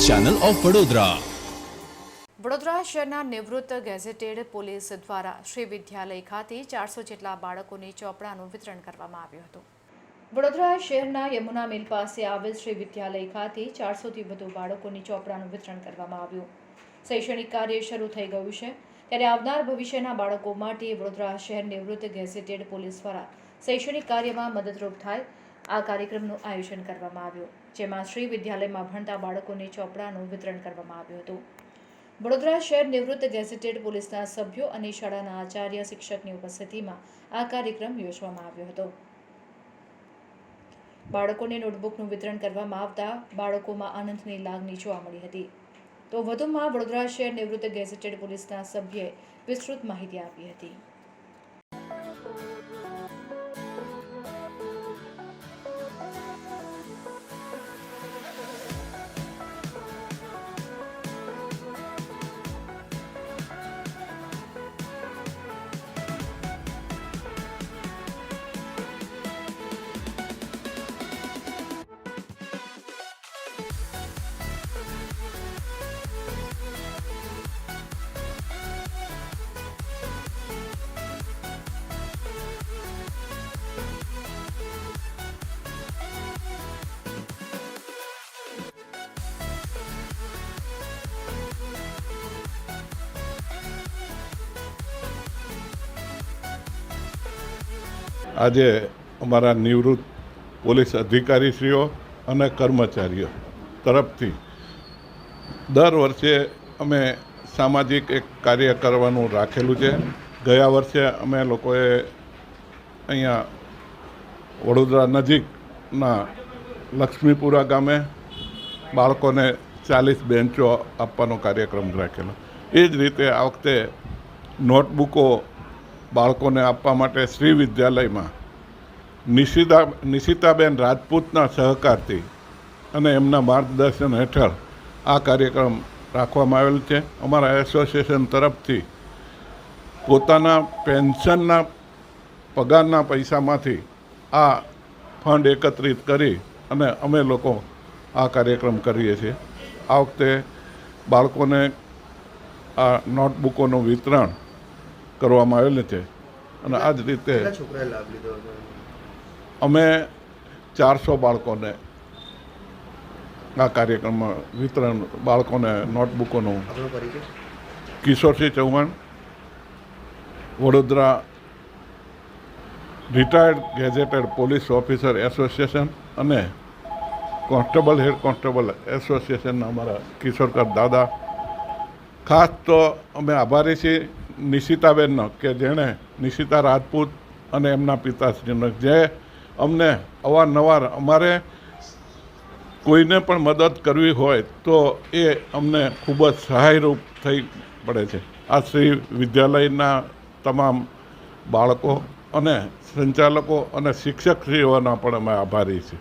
Channel of Vadodara. Vadodara શહેરના નિવૃત્ત gazetted police દ્વારા શ્રી વિદ્યાલય ખાતે 400 જેટલા બાળકોને ચોપડાનું વિતરણ કરવામાં આવ્યું હતું. વડોદરા શહેરના યમુના મિલ પાસે આવેલ શ્રી વિદ્યાલય ખાતે 400થી વધુ બાળકોને ચોપડાનું વિતરણ કરવામાં આવ્યું. શૈક્ષણિક કાર્ય શરૂ થઈ ગયું છે ત્યારે આવનાર ભવિષ્યના બાળકો માટે વડોદરા શહેર નિવૃત્ત ગેઝેટેડ પોલીસ દ્વારા શૈક્ષણિક કાર્યમાં મદદરૂપ થાય આ કાર્યક્રમનું આયોજન કરવામાં આવ્યું, જેમાં શ્રી વિદ્યાલયમાં ભણતા બાળકોને ચોપડાનું વિતરણ કરવામાં આવ્યું હતું. વડોદરા શહેર નિવૃત્ત ગેઝેટેડ પોલીસના સભ્યો અને શાળાના આચાર્ય શિક્ષકની ઉપસ્થિતિમાં આ કાર્યક્રમ યોજવામાં આવ્યો હતો. બાળકોને નોટબુકનું વિતરણ કરવામાં આવતા બાળકોમાં આનંદની લાગણી જોવા મળી હતી. તો વધુમાં વડોદરા શહેર નિવૃત્ત ગેઝેટેડ પોલીસના સભ્યએ વિસ્તૃત માહિતી આપી હતી. આજે અમારા નિવૃત્ત પોલીસ અધિકારીશ્રીઓ અને કર્મચારીઓ તરફથી દર વર્ષે અમે સામાજિક એક કાર્ય કરવાનું રાખેલું છે. ગયા વર્ષે અમે લોકોએ અહીંયા વડોદરા નજીકના લક્ષ્મીપુરા ગામે બાળકોને 40 બેન્ચો આપવાનો કાર્યક્રમ રાખેલો. એ જ રીતે આ વખતે નોટબુકો બાળકોને આપવા માટે શ્રી વિદ્યાલયમાં નિશિતાબેન રાજપૂતના સહકારથી અને એમના માર્ગદર્શન હેઠળ આ કાર્યક્રમ રાખવામાં આવેલ છે. અમારા એસોસિએશન તરફથી પોતાના પેન્શનના પગારના પૈસામાંથી આ ફંડ એકત્રિત કરી અને અમે લોકો આ કાર્યક્રમ કરીએ છીએ. આ વખતે બાળકોને આ નોટબુકોનું વિતરણ કરવામાં આવેલ છે અને આ જ રીતે અમે 400 બાળકોને આ કાર્યક્રમમાં વિતરણ બાળકોને નોટબુકોનું. Kishorsinh Chauhan, Vadodara retired gazetted police officer association અને કોન્સ્ટેબલ હેડ કોન્સ્ટેબલ એસોસિએશનના અમારા કિશોરકર દાદા. ખાસ તો અમે આભારી છીએ નિશિતાબેનનો કે જેણે નિશિતા રાજપૂત અને એમના પિતાશ્રીનો જે અમને અવારનવાર અમારે કોઈને પણ મદદ કરવી હોય તો એ અમને ખૂબ જ સહાયરૂપ થઈ પડે છે. આ શ્રી વિદ્યાલયના તમામ બાળકો અને સંચાલકો અને શિક્ષકશ્રીઓના પણ અમે આભારી છીએ.